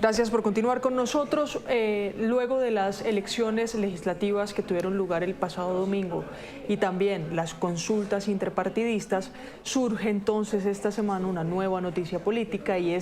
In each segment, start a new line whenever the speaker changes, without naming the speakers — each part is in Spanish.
Gracias por continuar con nosotros. Luego de las elecciones legislativas que tuvieron lugar el pasado domingo y también las consultas interpartidistas, surge entonces esta semana una nueva noticia política y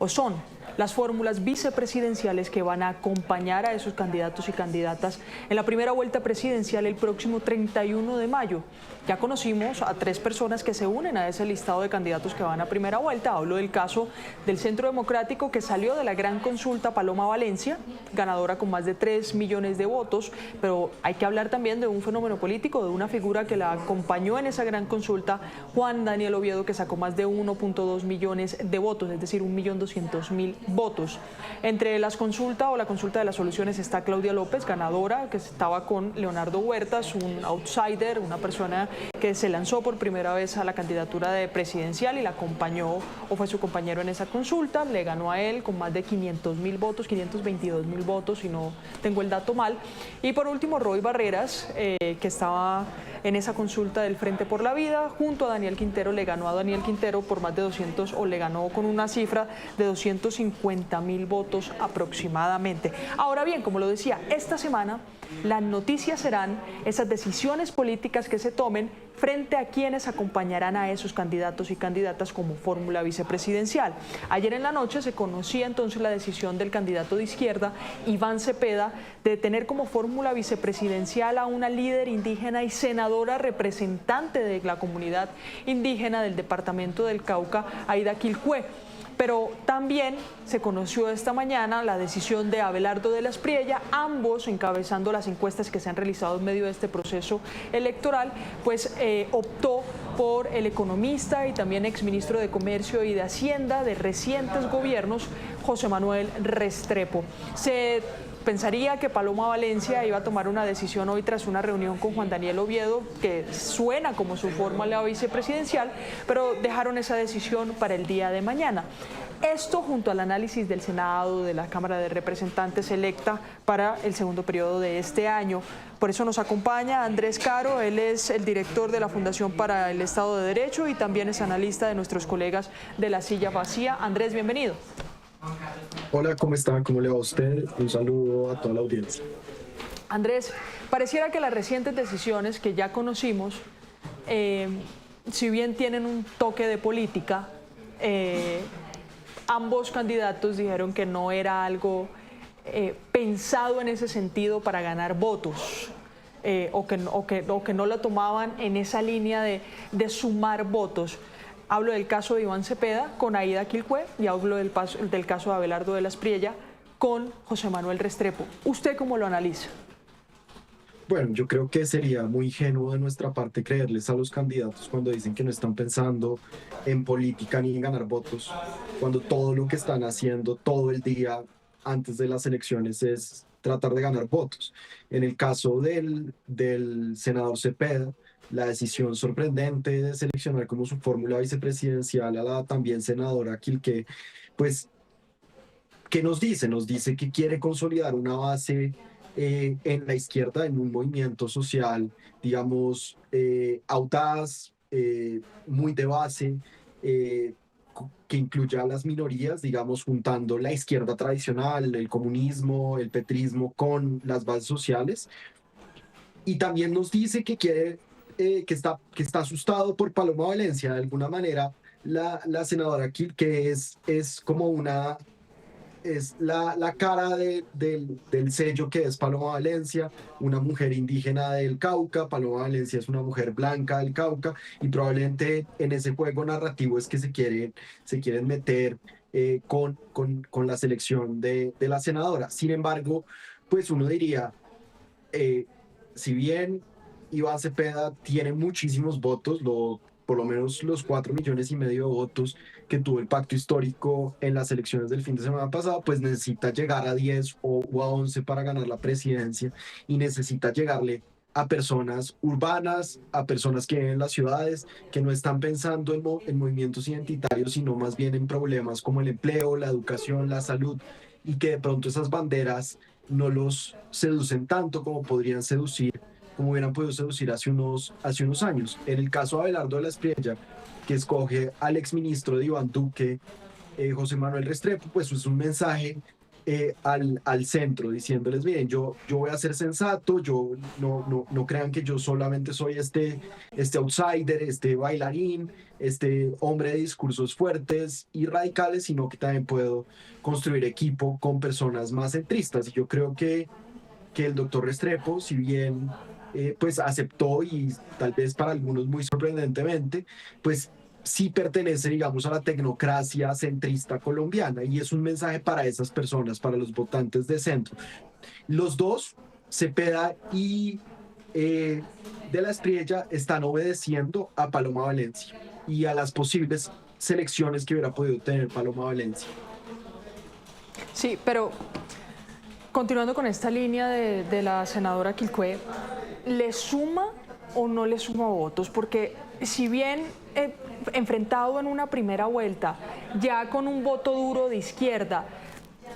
son las fórmulas vicepresidenciales que van a acompañar a esos candidatos y candidatas en la primera vuelta presidencial el próximo 31 de mayo. Ya conocimos a 3 personas que se unen a ese listado de candidatos que van a primera vuelta. Hablo del caso del Centro Democrático, que salió de la gran consulta Paloma Valencia, ganadora con más de 3 millones de votos, pero hay que hablar también de un fenómeno político, de una figura que la acompañó en esa gran consulta, Juan Daniel Oviedo, que sacó más de 1.2 millones de votos, es decir, 1.200.000 votos. Entre las consultas o la consulta de las soluciones está Claudia López, ganadora, que estaba con Leonardo Huertas, un outsider, una persona que se lanzó por primera vez a la candidatura de presidencial y la acompañó o fue su compañero en esa consulta. Le ganó a él con más de 500.000 votos, 522.000 votos, si no tengo el dato mal. Y por último, Roy Barreras, que estaba en esa consulta del Frente por la Vida, junto a Daniel Quintero. Le ganó a Daniel Quintero por más de 200, o le ganó con una cifra de 250.000 votos aproximadamente. Ahora bien, como lo decía, esta semana las noticias serán esas decisiones políticas que se tomen frente a quienes acompañarán a esos candidatos y candidatas como fórmula vicepresidencial. Ayer en la noche se conocía entonces la decisión del candidato de izquierda, Iván Cepeda, de tener como fórmula vicepresidencial a una líder indígena y senadora representante de la comunidad indígena del departamento del Cauca, Aida Quilpué. Pero también se conoció esta mañana la decisión de Abelardo de la Espriella, ambos encabezando las encuestas que se han realizado en medio de este proceso electoral, pues optó por el economista y también exministro de Comercio y de Hacienda de recientes gobiernos, José Manuel Restrepo. Se pensaría que Paloma Valencia iba a tomar una decisión hoy tras una reunión con Juan Daniel Oviedo, que suena como su fórmula vicepresidencial, pero dejaron esa decisión para el día de mañana. Esto junto al análisis del Senado, de la Cámara de Representantes electa para el segundo periodo de este año. Por eso nos acompaña Andrés Caro, él es el director de la Fundación para el Estado de Derecho y también es analista de nuestros colegas de La Silla Vacía. Andrés, bienvenido.
Hola, ¿cómo está? ¿Cómo le va a usted? Un saludo a toda la audiencia.
Andrés, pareciera que las recientes decisiones que ya conocimos, si bien tienen un toque de política, ambos candidatos dijeron que no era algo pensado en ese sentido para ganar votos, o que no lo tomaban en esa línea de sumar votos. Hablo del caso de Iván Cepeda con Aida Quilpué y hablo del caso de Abelardo de la Espriella con José Manuel Restrepo. ¿Usted cómo lo analiza?
Bueno, yo creo que sería muy ingenuo de nuestra parte creerles a los candidatos cuando dicen que no están pensando en política ni en ganar votos, cuando todo lo que están haciendo todo el día antes de las elecciones es tratar de ganar votos. En el caso del senador Cepeda, la decisión sorprendente de seleccionar como su fórmula vicepresidencial a la también senadora Quilqué, pues, ¿qué nos dice? Nos dice que quiere consolidar una base en la izquierda, en un movimiento social, digamos, audaz, muy de base, que incluya a las minorías, digamos, juntando la izquierda tradicional, el comunismo, el petrismo con las bases sociales. Y también nos dice que quiere, que está asustado por Paloma Valencia. De alguna manera, la senadora aquí, que es como una, es la cara del sello que es Paloma Valencia, una mujer indígena del Cauca. Paloma Valencia es una mujer blanca del Cauca y probablemente en ese juego narrativo es que se quieren meter con la selección de la senadora. Sin embargo, pues uno diría, eh, si bien Iván Cepeda tiene muchísimos votos, por lo menos los 4,5 millones de votos que tuvo el pacto histórico en las elecciones del fin de semana pasado, pues necesita llegar a 10 o a 11 para ganar la presidencia y necesita llegarle a personas urbanas, a personas que viven en las ciudades, que no están pensando en movimientos identitarios, sino más bien en problemas como el empleo, la educación, la salud, y que de pronto esas banderas no los seducen tanto como podrían seducir, como hubieran podido seducir hace unos años. En el caso de Abelardo de la Espriella, que escoge al exministro de Iván Duque, José Manuel Restrepo, pues es un mensaje al centro, diciéndoles, miren, yo voy a ser sensato, yo no crean que yo solamente soy este outsider, este bailarín, este hombre de discursos fuertes y radicales, sino que también puedo construir equipo con personas más centristas. Y yo creo que el doctor Restrepo, si bien pues aceptó y tal vez para algunos muy sorprendentemente, pues sí pertenece, digamos, a la tecnocracia centrista colombiana y es un mensaje para esas personas, para los votantes de centro. Los dos, Cepeda y de la Espriella, están obedeciendo a Paloma Valencia y a las posibles selecciones que hubiera podido tener Paloma Valencia.
Sí, pero continuando con esta línea de la senadora Quilcué, ¿le suma o no le suma votos? Porque si bien enfrentado en una primera vuelta, ya con un voto duro de izquierda,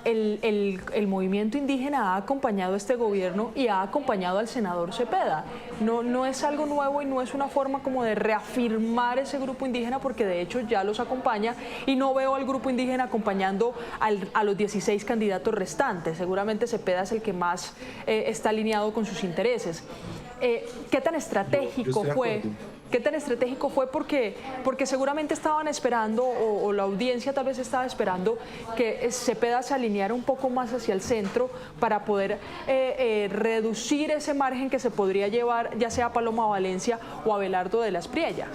el movimiento indígena ha acompañado a este gobierno y ha acompañado al senador Cepeda. No es algo nuevo y no es una forma como de reafirmar ese grupo indígena, porque de hecho ya los acompaña, y no veo al grupo indígena acompañando a los 16 candidatos restantes. Seguramente Cepeda es el que más está alineado con sus intereses. ¿Qué tan estratégico fue? ¿Qué tan estratégico fue? Porque seguramente estaban esperando, o la audiencia tal vez estaba esperando, que Cepeda se alineara un poco más hacia el centro para poder reducir ese margen que se podría llevar ya sea a Paloma Valencia o a Abelardo de la Espriella.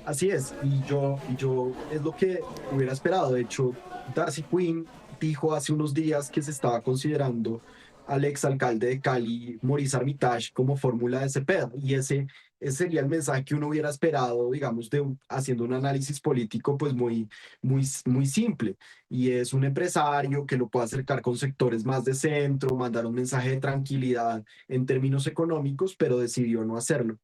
Así es, y yo es lo que hubiera esperado. De hecho, Darcy Quinn dijo hace unos días que se estaba considerando al exalcalde de Cali, Maurice Armitage, como fórmula de Cepeda, y ese sería el mensaje que uno hubiera esperado, digamos, haciendo un análisis político pues muy simple, y es un empresario que lo puede acercar con sectores más de centro, mandar un mensaje de tranquilidad en términos económicos, pero decidió no hacerlo.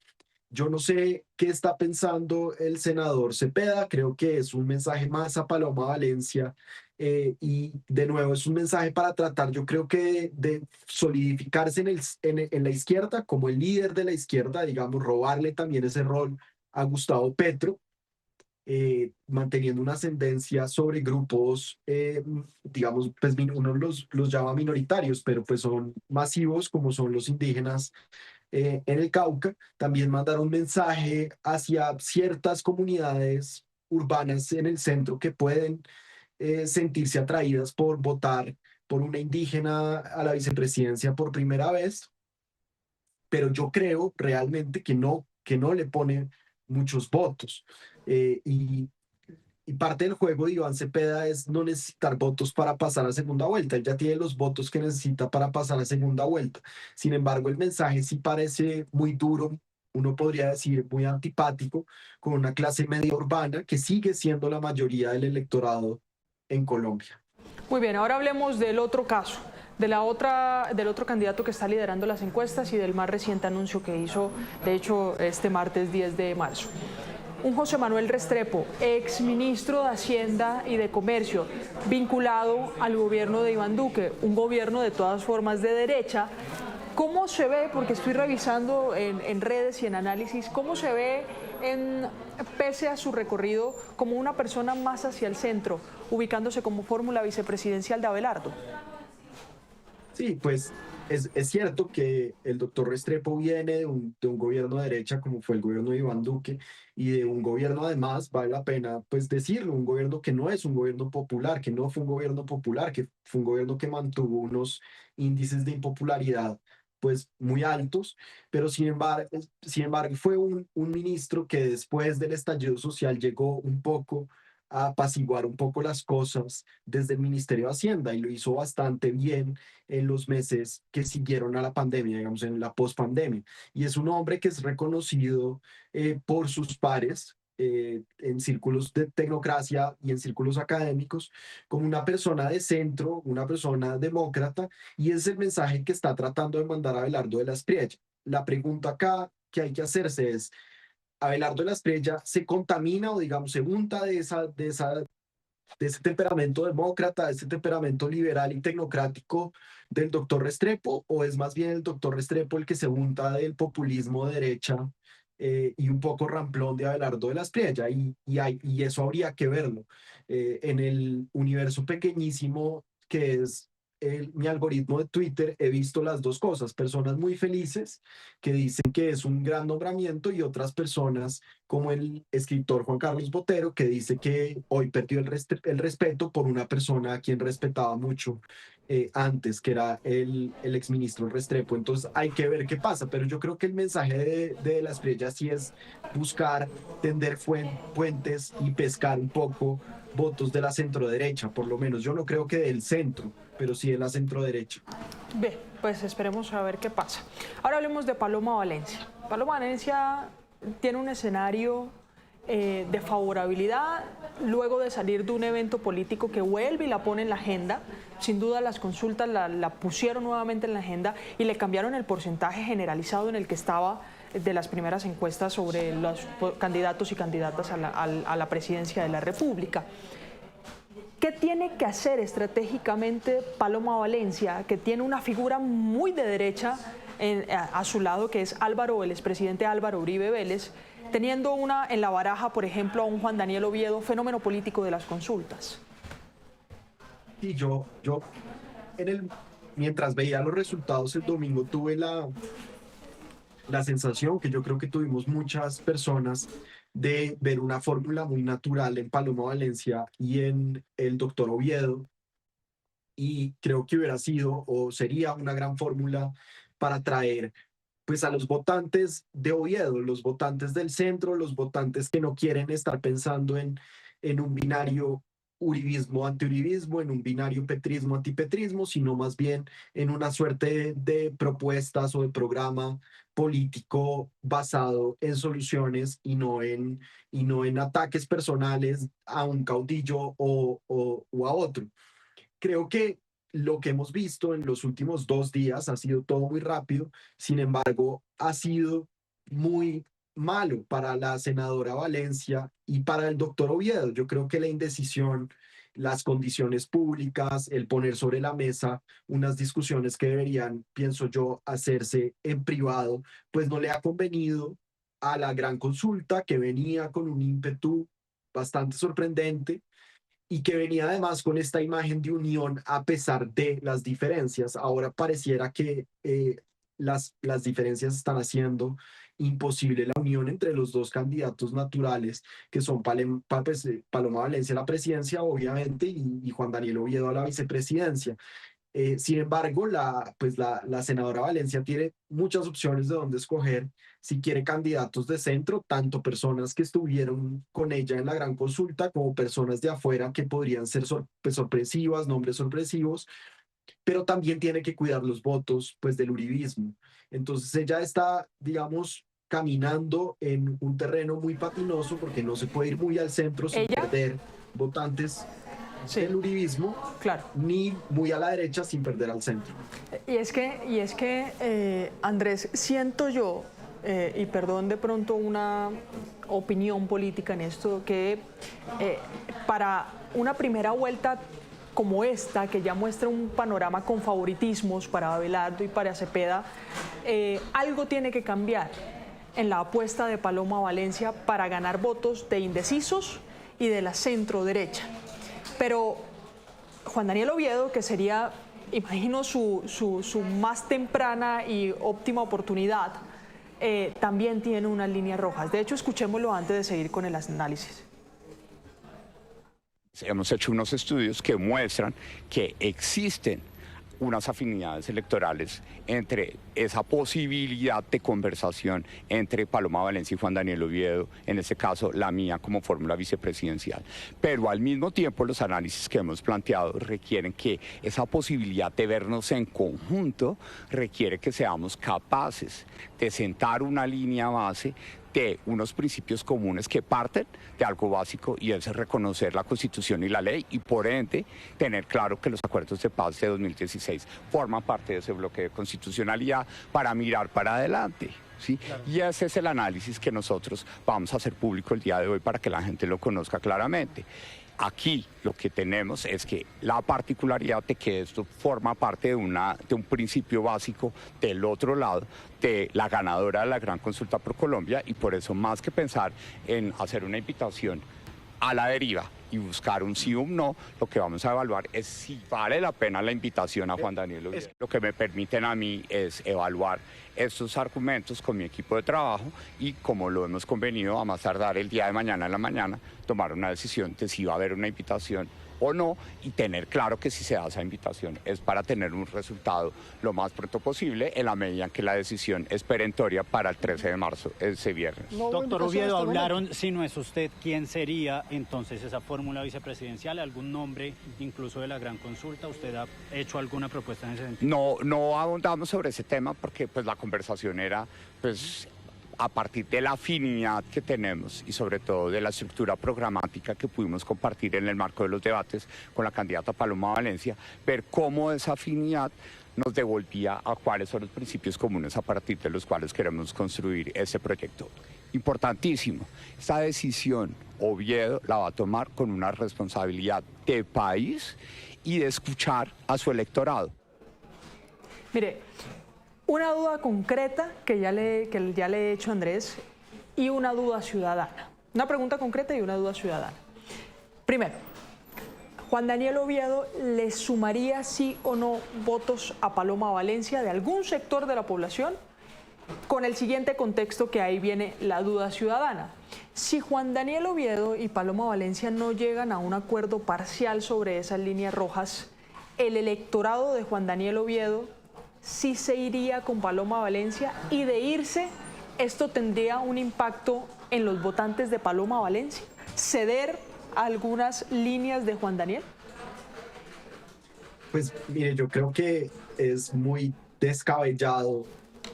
Yo no sé qué está pensando el senador Cepeda, creo que es un mensaje más a Paloma Valencia, y de nuevo es un mensaje para tratar, yo creo que de solidificarse en la izquierda como el líder de la izquierda, digamos, robarle también ese rol a Gustavo Petro, manteniendo una ascendencia sobre grupos, digamos, pues uno los llama minoritarios, pero pues son masivos como son los indígenas en el Cauca. También mandar un mensaje hacia ciertas comunidades urbanas en el centro que pueden sentirse atraídas por votar por una indígena a la vicepresidencia por primera vez, pero yo creo realmente que no le pone muchos votos. Y parte del juego de Iván Cepeda es no necesitar votos para pasar a segunda vuelta. Él ya tiene los votos que necesita para pasar a segunda vuelta. Sin embargo, el mensaje sí parece muy duro, uno podría decir muy antipático, con una clase media urbana que sigue siendo la mayoría del electorado en Colombia.
Muy bien, ahora hablemos del otro caso, del otro candidato que está liderando las encuestas y del más reciente anuncio que hizo, de hecho, este martes 10 de marzo. Un José Manuel Restrepo, ex ministro de Hacienda y de Comercio, vinculado al gobierno de Iván Duque, un gobierno de todas formas de derecha. ¿Cómo se ve, porque estoy revisando en redes y en análisis, cómo se ve, pese a su recorrido, como una persona más hacia el centro, ubicándose como fórmula vicepresidencial de Abelardo?
Sí, pues es cierto que el doctor Restrepo viene de un gobierno de derecha como fue el gobierno de Iván Duque y de un gobierno además, vale la pena pues decirlo, un gobierno que no es un gobierno popular, que no fue un gobierno popular, que fue un gobierno que mantuvo unos índices de impopularidad pues muy altos, pero sin embargo fue un ministro que después del estallido social llegó un poco a apaciguar un poco las cosas desde el Ministerio de Hacienda y lo hizo bastante bien en los meses que siguieron a la pandemia, digamos, en la pospandemia. Y es un hombre que es reconocido por sus pares en círculos de tecnocracia y en círculos académicos como una persona de centro, una persona demócrata, y es el mensaje que está tratando de mandar a Abelardo de la Espriella. La pregunta acá que hay que hacerse es, ¿Abelardo de la Espriella se contamina o digamos se unta de ese temperamento demócrata, de ese temperamento liberal y tecnocrático del doctor Restrepo, o es más bien el doctor Restrepo el que se unta del populismo de derecha y un poco ramplón de Abelardo de la Espriella? Y eso habría que verlo. En el universo pequeñísimo que es mi algoritmo de Twitter, he visto las dos cosas, personas muy felices que dicen que es un gran nombramiento y otras personas como el escritor Juan Carlos Botero que dice que hoy perdió el respeto por una persona a quien respetaba mucho antes, que era el exministro Restrepo. Entonces hay que ver qué pasa, pero yo creo que el mensaje de la estrella sí es buscar tender puentes y pescar un poco votos de la centroderecha, por lo menos. Yo no creo que del centro, pero sí de la centroderecha.
Bien, pues esperemos a ver qué pasa. Ahora hablemos de Paloma Valencia. Paloma Valencia tiene un escenario de favorabilidad luego de salir de un evento político que vuelve y la pone en la agenda. Sin duda las consultas la pusieron nuevamente en la agenda y le cambiaron el porcentaje generalizado en el que estaba de las primeras encuestas sobre los candidatos y candidatas a la presidencia de la República. ¿Qué tiene que hacer estratégicamente Paloma Valencia, que tiene una figura muy de derecha a su lado, que es el expresidente Álvaro Uribe Vélez, teniendo en la baraja, por ejemplo, a un Juan Daniel Oviedo, fenómeno político de las consultas?
Y mientras veía los resultados el domingo, tuve la sensación que yo creo que tuvimos muchas personas de ver una fórmula muy natural en Paloma Valencia y en el doctor Oviedo, y creo que hubiera sido o sería una gran fórmula para atraer pues a los votantes de Oviedo, los votantes del centro, los votantes que no quieren estar pensando en un binario uribismo-antiuribismo, en un binario petrismo-antipetrismo, sino más bien en una suerte de propuestas o de programa político basado en soluciones y no en ataques personales a un caudillo o a otro. Creo que lo que hemos visto en los últimos 2 días ha sido todo muy rápido, sin embargo, ha sido muy malo para la senadora Valencia y para el doctor Oviedo. Yo creo que la indecisión, las condiciones públicas, el poner sobre la mesa unas discusiones que deberían, pienso yo, hacerse en privado, pues no le ha convenido a la gran consulta que venía con un ímpetu bastante sorprendente y que venía además con esta imagen de unión a pesar de las diferencias. Ahora pareciera que las diferencias están haciendo imposible la unión entre los dos candidatos naturales, que son Paloma Valencia a la presidencia, obviamente, y Juan Daniel Oviedo a la vicepresidencia. Sin embargo, la senadora Valencia tiene muchas opciones de dónde escoger si quiere candidatos de centro, tanto personas que estuvieron con ella en la gran consulta como personas de afuera que podrían ser sorpresivas, nombres sorpresivos, pero también tiene que cuidar los votos pues, del uribismo. Entonces ella está, digamos, caminando en un terreno muy patinoso porque no se puede ir muy al centro sin perder votantes del uribismo,
claro,
ni muy a la derecha sin perder al centro.
Y es que Andrés, siento yo, y perdón de pronto una opinión política en esto, que para una primera vuelta como esta, que ya muestra un panorama con favoritismos para Abelardo y para Cepeda, algo tiene que cambiar en la apuesta de Paloma Valencia para ganar votos de indecisos y de la centro derecha. Pero Juan Daniel Oviedo, que sería, imagino, su más temprana y óptima oportunidad, también tiene unas líneas rojas. De hecho, escuchémoslo antes de seguir con el análisis.
Hemos hecho unos estudios que muestran que existen unas afinidades electorales entre esa posibilidad de conversación entre Paloma Valencia y Juan Daniel Oviedo, en este caso la mía como fórmula vicepresidencial. Pero al mismo tiempo los análisis que hemos planteado requieren que esa posibilidad de vernos en conjunto requiere que seamos capaces de sentar una línea base de unos principios comunes que parten de algo básico, y es reconocer la Constitución y la ley, y por ende tener claro que los acuerdos de paz de 2016 forman parte de ese bloque de constitucionalidad para mirar para adelante, ¿sí? Claro. Y ese es el análisis que nosotros vamos a hacer público el día de hoy para que la gente lo conozca claramente. Aquí lo que tenemos es que la particularidad de que esto forma parte de un principio básico del otro lado, de la ganadora de la Gran Consulta por Colombia, y por eso más que pensar en hacer una invitación a la deriva y buscar un sí o un no, lo que vamos a evaluar es si vale la pena la invitación a Juan Daniel Oviedo. Lo que me permiten a mí es evaluar estos argumentos con mi equipo de trabajo y, como lo hemos convenido, a más tardar el día de mañana en la mañana, tomar una decisión de si va a haber una invitación o no, y tener claro que si se da esa invitación es para tener un resultado lo más pronto posible, en la medida en que la decisión es perentoria para el 13 de marzo, ese viernes.
Doctor Oviedo, hablaron, si no es usted, ¿quién sería entonces esa fórmula vicepresidencial? ¿Algún nombre incluso de la gran consulta? ¿Usted ha hecho alguna propuesta en ese sentido?
No abundamos sobre ese tema porque pues la conversación era pues a partir de la afinidad que tenemos y sobre todo de la estructura programática que pudimos compartir en el marco de los debates con la candidata Paloma Valencia, ver cómo esa afinidad nos devolvía a cuáles son los principios comunes a partir de los cuales queremos construir este proyecto. Importantísimo, esta decisión Oviedo la va a tomar con una responsabilidad de país y de escuchar a su electorado.
Mire, una duda concreta que ya le he hecho a Andrés y una duda ciudadana. Una pregunta concreta y una duda ciudadana. Primero, ¿Juan Daniel Oviedo le sumaría sí o no votos a Paloma Valencia de algún sector de la población? Con el siguiente contexto, que ahí viene la duda ciudadana. Si Juan Daniel Oviedo y Paloma Valencia no llegan a un acuerdo parcial sobre esas líneas rojas, el electorado de Juan Daniel Oviedo sí se iría con Paloma Valencia, y de irse, esto tendría un impacto en los votantes de Paloma Valencia, ceder a algunas líneas de Juan Daniel.
Pues mire, yo creo que es muy descabellado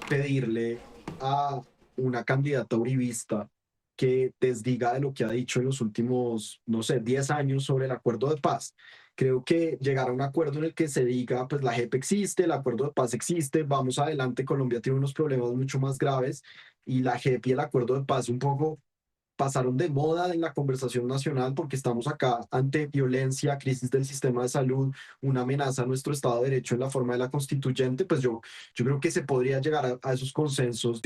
pedirle a una candidata uribista que desdiga de lo que ha dicho en los últimos, no sé, 10 años sobre el acuerdo de paz. Creo que llegar a un acuerdo en el que se diga, pues la JEP existe, el acuerdo de paz existe, vamos adelante, Colombia tiene unos problemas mucho más graves, y la JEP y el acuerdo de paz un poco pasaron de moda en la conversación nacional porque estamos acá ante violencia, crisis del sistema de salud, una amenaza a nuestro Estado de Derecho en la forma de la constituyente. Pues yo creo que se podría llegar a esos consensos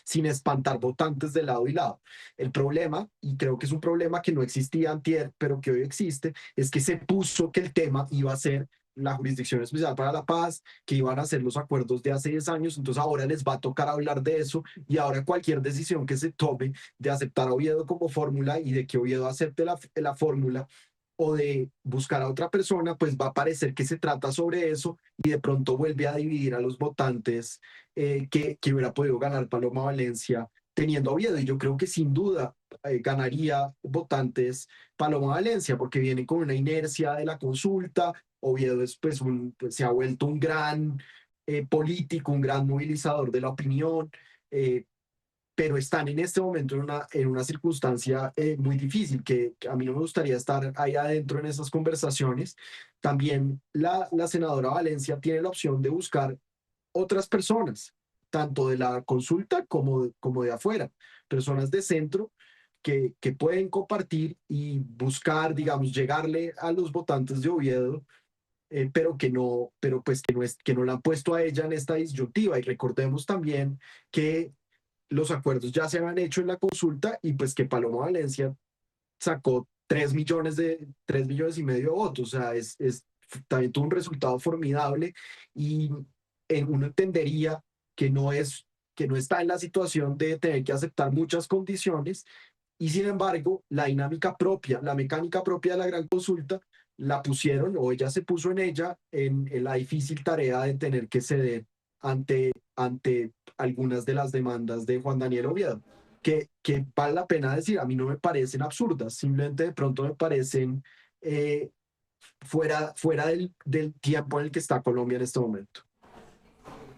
sin espantar votantes de lado y lado. El problema, y creo que es un problema que no existía antier, pero que hoy existe, es que se puso que el tema iba a ser la Jurisdicción Especial para la Paz, que iban a hacer los acuerdos de hace 10 años, entonces ahora les va a tocar hablar de eso, y ahora cualquier decisión que se tome de aceptar a Oviedo como fórmula y de que Oviedo acepte la fórmula o de buscar a otra persona, pues va a parecer que se trata sobre eso, y de pronto vuelve a dividir a los votantes que hubiera podido ganar Paloma Valencia teniendo a Oviedo. Y yo creo que sin duda ganaría votantes Paloma Valencia, porque viene con una inercia de la consulta. Oviedo es, pues, se ha vuelto un gran político, un gran movilizador de la opinión, pero están en este momento en una circunstancia muy difícil, que a mí no me gustaría estar ahí adentro en esas conversaciones. También la senadora Valencia tiene la opción de buscar otras personas, tanto de la consulta como de afuera, personas de centro que pueden compartir y buscar, digamos, llegarle a los votantes de Oviedo, pero que no la han puesto a ella en esta disyuntiva. Y recordemos también que los acuerdos ya se habían hecho en la consulta, y pues que Paloma Valencia sacó 3 millones y medio de votos. O sea, también tuvo un resultado formidable, y uno entendería que no está en la situación de tener que aceptar muchas condiciones, y sin embargo la dinámica propia, la mecánica propia de la gran consulta la pusieron, o ella se puso en ella, en la difícil tarea de tener que ceder ante algunas de las demandas de Juan Daniel Oviedo, que vale la pena decir, a mí no me parecen absurdas, simplemente de pronto me parecen fuera del tiempo en el que está Colombia en este momento.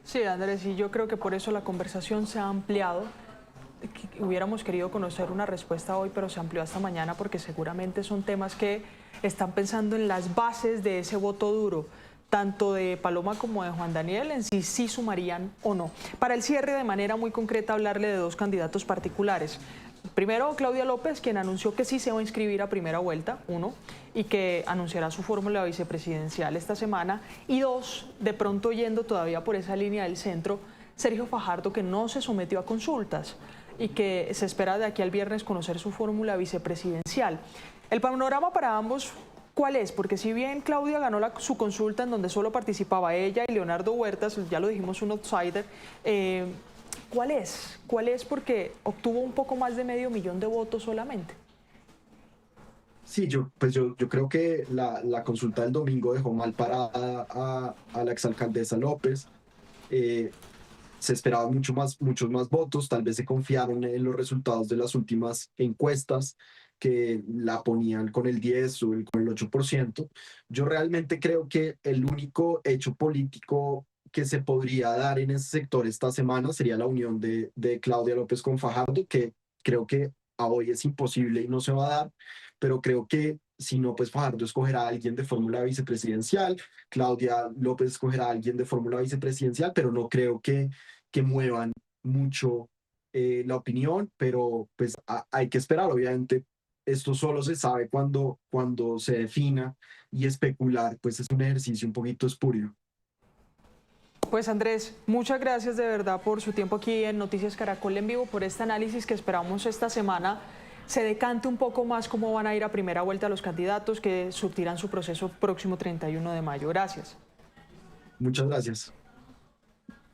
Sí, Andrés, y yo creo que por eso la conversación se ha ampliado. Hubiéramos querido conocer una respuesta hoy, pero se amplió hasta mañana, porque seguramente son temas que están pensando en las bases de ese voto duro, tanto de Paloma como de Juan Daniel, en si sí sumarían o no. Para el cierre, de manera muy concreta, hablarle de 2 candidatos particulares. Primero, Claudia López, quien anunció que sí se va a inscribir a primera vuelta, 1, y que anunciará su fórmula vicepresidencial esta semana. Y 2, de pronto yendo todavía por esa línea del centro, Sergio Fajardo, que no se sometió a consultas y que se espera de aquí al viernes conocer su fórmula vicepresidencial. El panorama para ambos, ¿cuál es? Porque si bien Claudia ganó su consulta en donde solo participaba ella y Leonardo Huertas, ya lo dijimos, un outsider, ¿cuál es? ¿Cuál es? Porque obtuvo un poco más de 500.000 de votos solamente.
Sí, yo creo que la consulta del domingo dejó mal parada a la exalcaldesa López. Se esperaban muchos más votos, tal vez se confiaron en los resultados de las últimas encuestas que la ponían con el 10 o con el 8%. Yo realmente creo que el único hecho político que se podría dar en ese sector esta semana sería la unión de Claudia López con Fajardo, que creo que a hoy es imposible y no se va a dar, pero creo que si no, pues Fajardo escogerá a alguien de fórmula vicepresidencial, Claudia López escogerá a alguien de fórmula vicepresidencial, pero no creo que muevan mucho la opinión, pero pues hay que esperar, obviamente. Esto solo se sabe cuando se defina, y especular pues es un ejercicio un poquito espurio.
Pues Andrés, muchas gracias de verdad por su tiempo aquí en Noticias Caracol en Vivo, por este análisis que esperamos esta semana se decante un poco más cómo van a ir a primera vuelta los candidatos que surtirán su proceso próximo 31 de mayo. Gracias.
Muchas gracias.